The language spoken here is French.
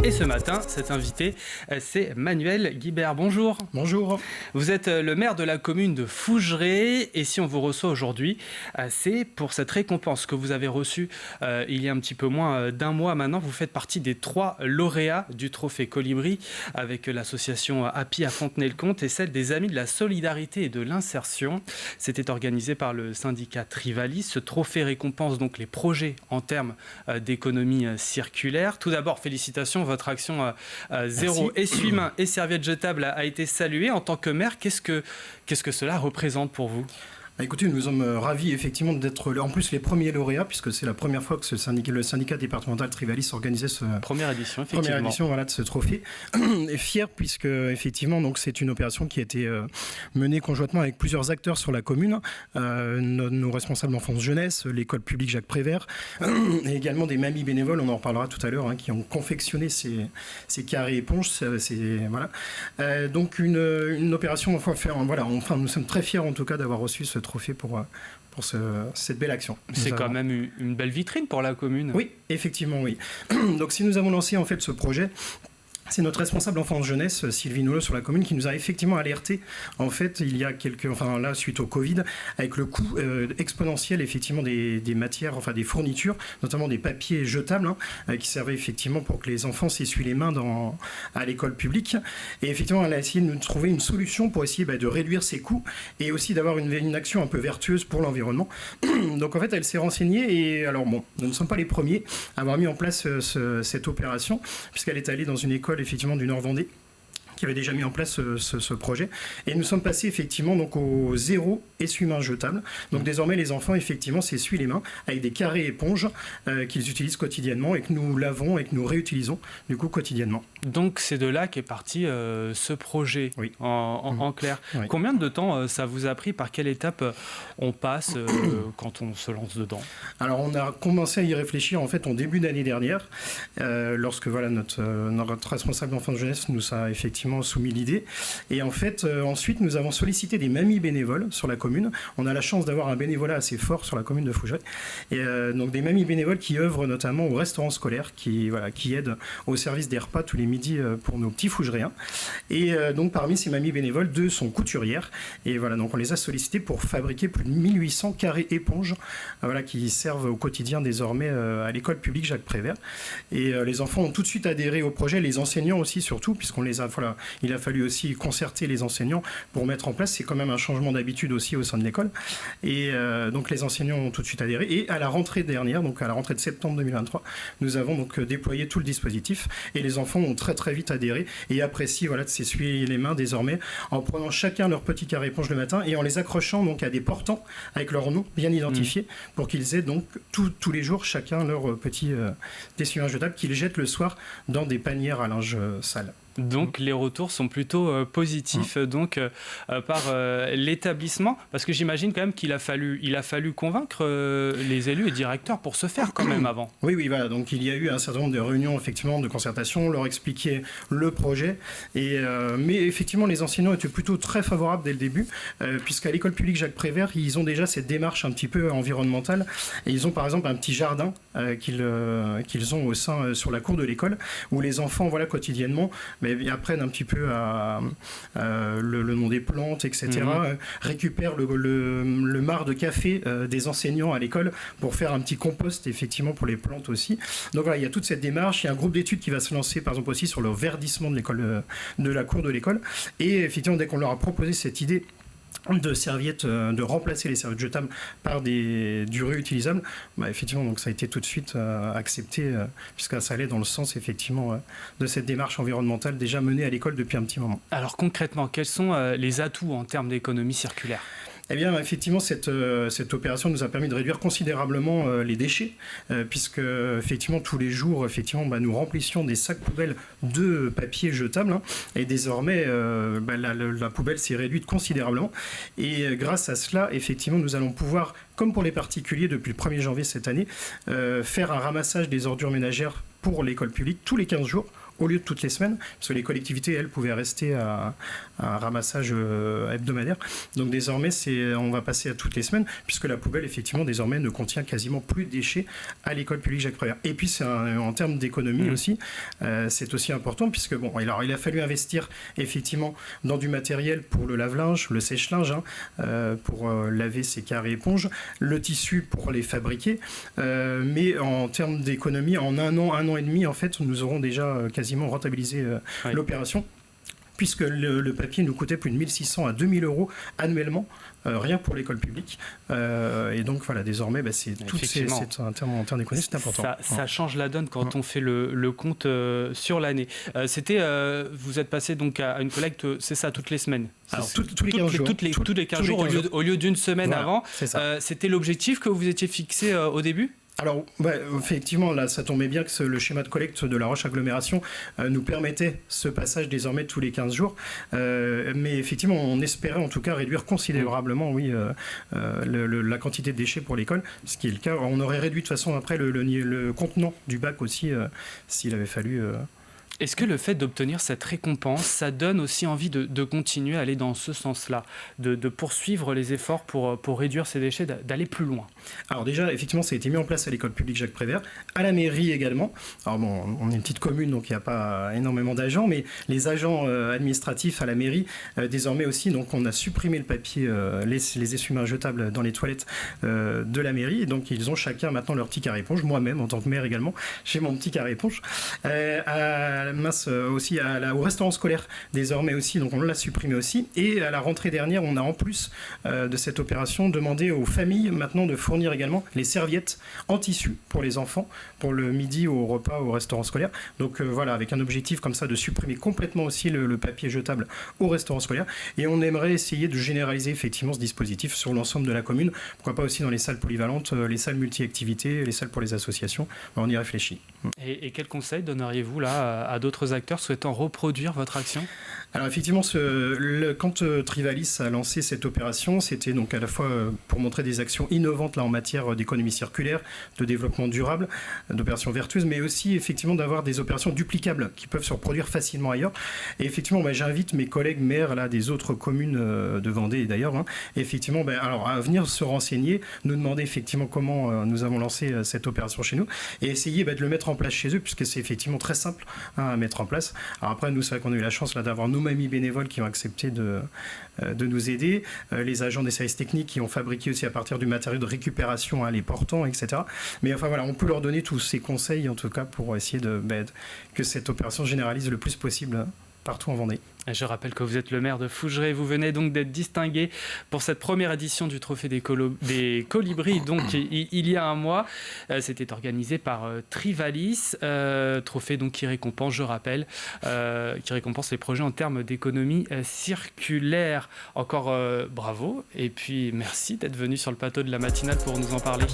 Et ce matin, cet invité, c'est Manuel Guibert. Bonjour. Bonjour. Vous êtes le maire de la commune de Fougeray et si on vous reçoit aujourd'hui, c'est pour cette récompense que vous avez reçue il y a un petit peu moins d'un mois maintenant. Vous faites partie des 3 lauréats du Trophée Colibri avec l'association Happy à Fontenay-le-Comte et celle des Amis de la Solidarité et de l'Insertion. C'était organisé par le syndicat Trivalis. Ce trophée récompense donc les projets en termes d'économie circulaire. Tout d'abord, félicitations, votre action zéro essuie-main et serviette jetable a été saluée. En tant que maire, qu'est-ce que cela représente pour vous ? Écoutez, nous sommes ravis effectivement d'être en plus les premiers lauréats, puisque c'est la première fois que le syndicat départemental Trivalis organisait première édition, effectivement. De ce trophée. Et fier puisque effectivement donc c'est une opération qui a été menée conjointement avec plusieurs acteurs sur la commune, nos responsables enfance jeunesse, l'école publique Jacques Prévert, et également des mamies bénévoles, on en reparlera tout à l'heure, qui ont confectionné ces carrés éponges. Donc une opération nous sommes très fiers en tout cas d'avoir reçu ce trophée pour cette belle action. C'est quand même une belle vitrine pour la commune. Oui, effectivement, oui. Donc si nous avons lancé en fait ce projet, c'est notre responsable enfance jeunesse, Sylvie Noulot, sur la commune, qui nous a effectivement alerté, en fait, il y a suite au Covid, avec le coût exponentiel, effectivement, des matières, des fournitures, notamment des papiers jetables, qui servaient effectivement pour que les enfants s'essuient les mains à l'école publique. Et effectivement, elle a essayé de nous trouver une solution pour essayer de réduire ces coûts et aussi d'avoir une action un peu vertueuse pour l'environnement. Donc, en fait, elle s'est renseignée et alors, nous ne sommes pas les premiers à avoir mis en place cette opération, puisqu'elle est allée dans une école effectivement du Nord-Vendée qui avait déjà mis en place ce projet. Et nous sommes passés effectivement donc au zéro essuie-main jetable. Donc désormais les enfants effectivement s'essuient les mains avec des carrés éponges qu'ils utilisent quotidiennement et que nous lavons et que nous réutilisons du coup quotidiennement. Donc c'est de là qu'est parti ce projet, oui. En clair. Oui. Combien de temps ça vous a pris ? Par quelle étape on passe quand on se lance dedans ? Alors on a commencé à y réfléchir en fait en début d'année dernière, lorsque notre responsable d'enfance jeunesse nous a effectivement soumis l'idée. Et en fait, ensuite, nous avons sollicité des mamies bénévoles sur la commune. On a la chance d'avoir un bénévolat assez fort sur la commune de Fougeray. Et donc des mamies bénévoles qui œuvrent notamment au restaurant scolaire, qui aident au service des repas tous les midis pour nos petits Fougerayens. Et donc parmi ces mamies bénévoles, 2 sont couturières. Et voilà, donc on les a sollicitées pour fabriquer plus de 1800 carrés éponges, qui servent au quotidien désormais à l'école publique Jacques Prévert. Et les enfants ont tout de suite adhéré au projet, les enseignants aussi surtout, puisqu'on les a il a fallu aussi concerter les enseignants pour mettre en place. C'est quand même un changement d'habitude aussi au sein de l'école. Et donc les enseignants ont tout de suite adhéré. Et à la rentrée dernière, donc à la rentrée de septembre 2023, nous avons donc déployé tout le dispositif. Et les enfants ont très très vite adhéré et apprécient de s'essuyer les mains désormais en prenant chacun leur petit carré éponge le matin et en les accrochant donc à des portants avec leur nom bien identifié pour qu'ils aient donc tous les jours chacun leur petit essuie-main jetable qu'ils jettent le soir dans des panières à linge sale. Donc les retours sont plutôt positifs par l'établissement, parce que j'imagine quand même qu'il a fallu convaincre les élus et directeurs pour se faire quand même avant. Oui, voilà. Donc il y a eu un certain nombre de réunions effectivement de concertation, leur expliquer le projet. Mais effectivement les enseignants étaient plutôt très favorables dès le début, puisqu'à l'école publique Jacques Prévert, ils ont déjà cette démarche un petit peu environnementale. Et ils ont par exemple un petit jardin qu'ils ont au sein sur la cour de l'école, où les enfants quotidiennement mais apprennent un petit peu le nom des plantes, etc. Récupèrent le marc de café des enseignants à l'école pour faire un petit compost, effectivement, pour les plantes aussi. Donc voilà, il y a toute cette démarche. Il y a un groupe d'études qui va se lancer, par exemple, aussi sur le verdissement de l'école, de la cour de l'école. Et effectivement, dès qu'on leur a proposé cette idée de serviettes, de remplacer les serviettes jetables par du réutilisable, effectivement donc ça a été tout de suite accepté puisque ça allait dans le sens effectivement de cette démarche environnementale déjà menée à l'école depuis un petit moment. Alors concrètement, quels sont les atouts en termes d'économie circulaire ? Eh bien, effectivement, cette opération nous a permis de réduire considérablement les déchets, puisque effectivement tous les jours, nous remplissions des sacs poubelles de papier jetable, et désormais la poubelle s'est réduite considérablement. Et grâce à cela, effectivement, nous allons pouvoir, comme pour les particuliers depuis le 1er janvier cette année, faire un ramassage des ordures ménagères pour l'école publique tous les 15 jours au lieu de toutes les semaines, parce que les collectivités, elles, pouvaient rester à un ramassage hebdomadaire. Donc désormais, on va passer à toutes les semaines, puisque la poubelle, effectivement, désormais, ne contient quasiment plus de déchets à l'école publique Jacques Prévert. Et puis, en termes d'économie aussi, c'est aussi important, puisque, bon, alors, il a fallu investir, effectivement, dans du matériel pour le lave-linge, le sèche-linge, pour laver ses carrés éponges, le tissu pour les fabriquer, mais en termes d'économie, en un an et demi, en fait, nous aurons déjà quasiment rentabilisé l'opération, puisque le papier nous coûtait plus de 1 600 à 2 000 euros annuellement, rien pour l'école publique. Et donc voilà, désormais, c'est en termes d'économie, c'est important. Ça change la donne quand on fait le compte sur l'année. Vous êtes passé donc à une collecte, c'est ça, toutes les semaines? Alors, tous les 15 jours. Tous les 15 jours, au lieu d'une semaine avant. C'était l'objectif que vous étiez fixé au début? Alors, effectivement, là, ça tombait bien que le schéma de collecte de la Roche Agglomération nous permettait ce passage désormais tous les 15 jours. Mais effectivement, on espérait en tout cas réduire considérablement, la quantité de déchets pour l'école, ce qui est le cas. On aurait réduit de toute façon après le contenant du bac aussi, s'il avait fallu... Est-ce que le fait d'obtenir cette récompense, ça donne aussi envie de continuer à aller dans ce sens-là, de poursuivre les efforts pour réduire ces déchets, d'aller plus loin? Alors déjà, effectivement, ça a été mis en place à l'école publique Jacques Prévert, à la mairie également. Alors bon, on est une petite commune, donc il n'y a pas énormément d'agents, mais les agents administratifs à la mairie, désormais aussi, donc on a supprimé le papier, les essuie-mains jetables dans les toilettes de la mairie, et donc ils ont chacun maintenant leur petit carré éponge. Moi-même, en tant que maire également, j'ai mon petit carré éponge. Aussi au restaurant scolaire désormais aussi, donc on l'a supprimé aussi, et à la rentrée dernière on a en plus de cette opération demandé aux familles maintenant de fournir également les serviettes en tissu pour les enfants pour le midi au repas au restaurant scolaire, donc voilà, avec un objectif comme ça de supprimer complètement aussi le papier jetable au restaurant scolaire, et on aimerait essayer de généraliser effectivement ce dispositif sur l'ensemble de la commune, pourquoi pas aussi dans les salles polyvalentes, les salles multi-activités, les salles pour les associations. On y réfléchit. Et quel conseil donneriez-vous là à d'autres acteurs souhaitant reproduire votre action? Alors effectivement, quand Trivalis a lancé cette opération, c'était donc à la fois pour montrer des actions innovantes là, en matière d'économie circulaire, de développement durable, d'opérations vertueuses, mais aussi effectivement d'avoir des opérations duplicables qui peuvent se reproduire facilement ailleurs. Et effectivement, j'invite mes collègues maires là, des autres communes de Vendée d'ailleurs, effectivement, alors, à venir se renseigner, nous demander effectivement comment nous avons lancé cette opération chez nous, et essayer de le mettre en place chez eux, puisque c'est effectivement très simple à mettre en place. Alors après, nous, c'est vrai qu'on a eu la chance là, d'avoir nos mamies bénévoles qui ont accepté de nous aider, les agents des services techniques qui ont fabriqué aussi à partir du matériau de récupération, les portants, etc. Mais enfin voilà, on peut leur donner tous ces conseils en tout cas pour essayer que cette opération généralise le plus possible partout en Vendée. Je rappelle que vous êtes le maire de Fougeray. Vous venez donc d'être distingué pour cette première édition du Trophée des Colibris, donc il y a un mois. C'était organisé par Trivalis, trophée donc qui récompense, je rappelle, qui récompense les projets en termes d'économie circulaire. Encore bravo, et puis merci d'être venu sur le plateau de la matinale pour nous en parler.